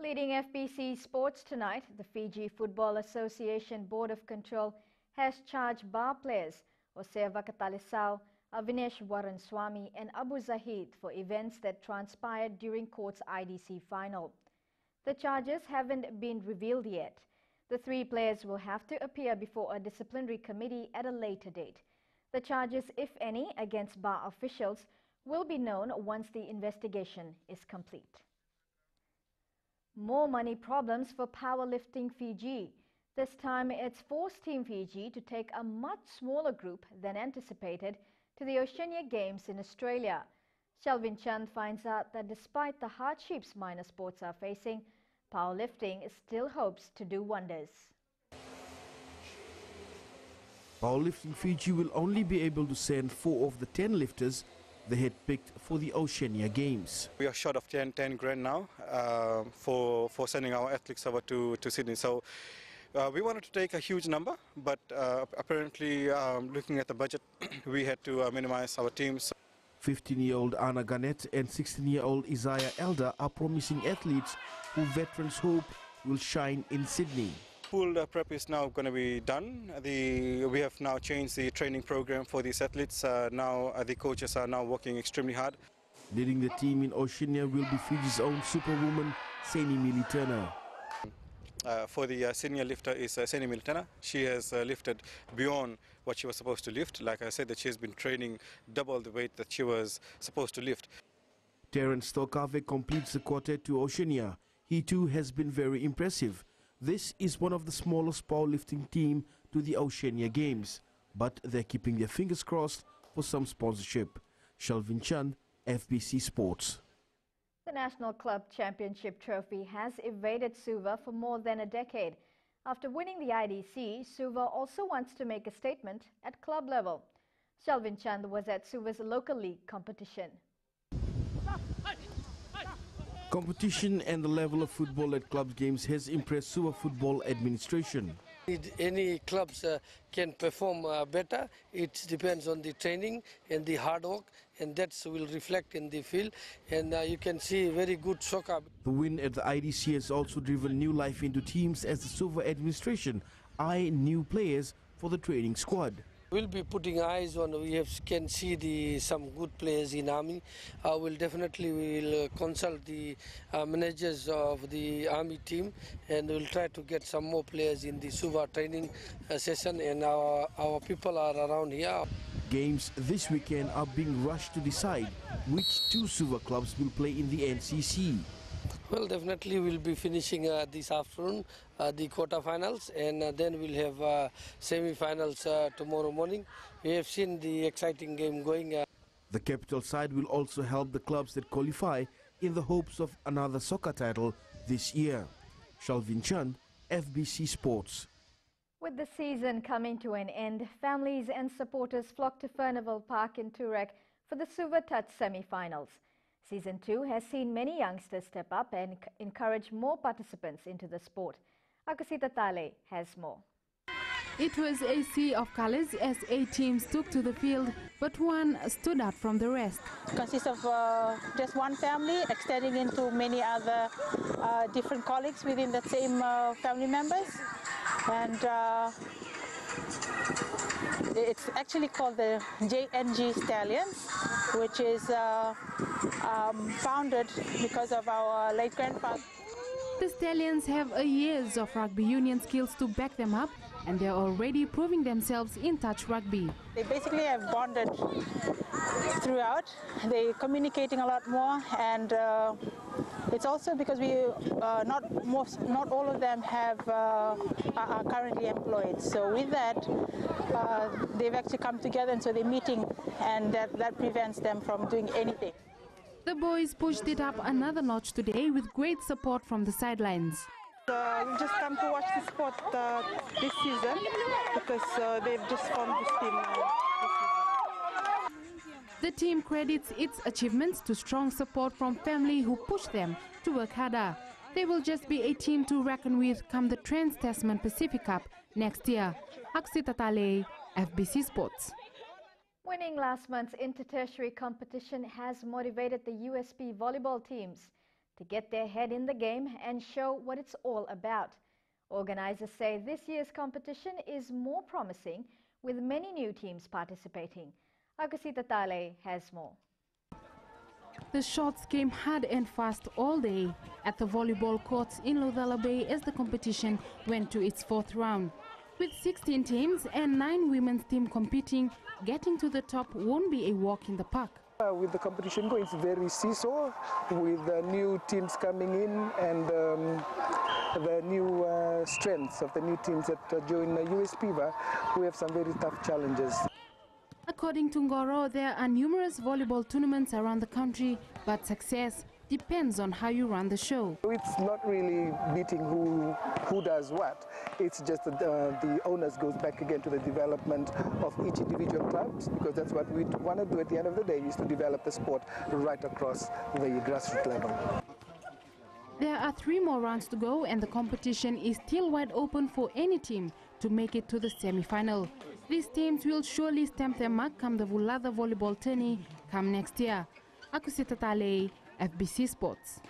Leading FBC sports tonight, the Fiji Football Association Board of Control has charged bar players Oseva Katalisau, Avinesh Waranswamy and Abu Zahid for events that transpired during court's IDC final. The charges haven't been revealed yet. The three players will have to appear before a disciplinary committee at a later date. The charges, if any, against bar officials will be known once the investigation is complete. More money problems for powerlifting Fiji. This time it's forced Team Fiji to take a much smaller group than anticipated to the Oceania Games in Australia. Shelvin Chand finds out that despite the hardships minor sports are facing, powerlifting still hopes to do wonders. Powerlifting Fiji will only be able to send 4 of the 10 lifters they had picked for the Oceania Games. We are short of 10 grand now for sending our athletes over to Sydney. So we wanted to take a huge number, but apparently looking at the budget, we had to minimize our teams. 15-year-old Anna Garnett and 16-year-old Isaiah Elder are promising athletes who veterans hope will shine in Sydney. Full prep is now going to be done. We have now changed the training program for these athletes. Now the coaches are now working extremely hard. Leading the team in Oceania will be Fiji's own superwoman, Seni Militana. For the senior lifter is Seni Militana. She has lifted beyond what she was supposed to lift. Like I said, that she has been training double the weight that she was supposed to lift. Terence Stokave completes the quartet to Oceania. He too has been very impressive. This is one of the smallest powerlifting team to the Oceania Games, but they're keeping their fingers crossed for some sponsorship. Shelvin Chand, FBC Sports. The National Club Championship trophy has evaded Suva for more than a decade. After winning the IDC, Suva also wants to make a statement at club level. Shelvin Chand was at Suva's local league competition. Competition and the level of football at club games has impressed Suva Football Administration. Any clubs can perform better. It depends on the training and the hard work, and that will reflect in the field. And you can see very good soccer. The win at the IDC has also driven new life into teams as the Suva Administration eye new players for the training squad. We'll be putting eyes on. Can see some good players in Army. We'll definitely consult the managers of the Army team, and we'll try to get some more players in the Suva training session. And our people are around here. Games this weekend are being rushed to decide which 2 Suva clubs will play in the NCC. Well, definitely we'll be finishing this afternoon the quarterfinals, and then we'll have semi-finals tomorrow morning. We have seen the exciting game going. The capital side will also help the clubs that qualify in the hopes of another soccer title this year. Shelvin Chand, FBC Sports. With the season coming to an end, families and supporters flock to Furnival Park in Toorak for the Suva Touch semi-finals. Season 2 has seen many youngsters step up and encourage more participants into the sport. Akasita Tale has more. It was a sea of colors as 8 teams took to the field, but one stood out from the rest. It consists of just one family extending into many other different colleagues within the same family members. And it's actually called the JNG Stallions, which is founded because of our late grandfather. The Stallions have years of rugby union skills to back them up, and they're already proving themselves in touch rugby. They basically have bonded throughout. They're communicating a lot more, and it's also because not all of them are currently employed. So with that, they've actually come together, and so they're meeting, and that prevents them from doing anything. The boys pushed it up another notch today with great support from the sidelines. We've just come to watch the sport this season because they've just formed this team this season. The team credits its achievements to strong support from family who push them to work harder. They will just be a team to reckon with come the Trans-Tasman Pacific Cup next year. Aksita Tale, FBC Sports. Winning last month's intertertiary competition has motivated the USP volleyball teams. to get their head in the game and show what it's all about. Organizers say this year's competition is more promising, with many new teams participating. Agusita Tale has more. The shots came hard and fast all day at the volleyball courts in Lodala Bay as the competition went to its fourth round. With 16 teams and 9 women's teams competing, getting to the top won't be a walk in the park. With the competition going, it's very seesaw, with new teams coming in and the new strengths of the new teams that join USPIVA. We have some very tough challenges. According to Ngoro, there are numerous volleyball tournaments around the country, but success depends on how you run the show. It's not really beating who does what. It's just that the onus goes back again to the development of each individual club, because that's what we want to do at the end of the day, is to develop the sport right across the grassroots level. There are 3 more rounds to go, and the competition is still wide open for any team to make it to the semi-final. These teams will surely stamp their mark come the Vulada volleyball tourney come next year. Agusita Tale, FBC Sports.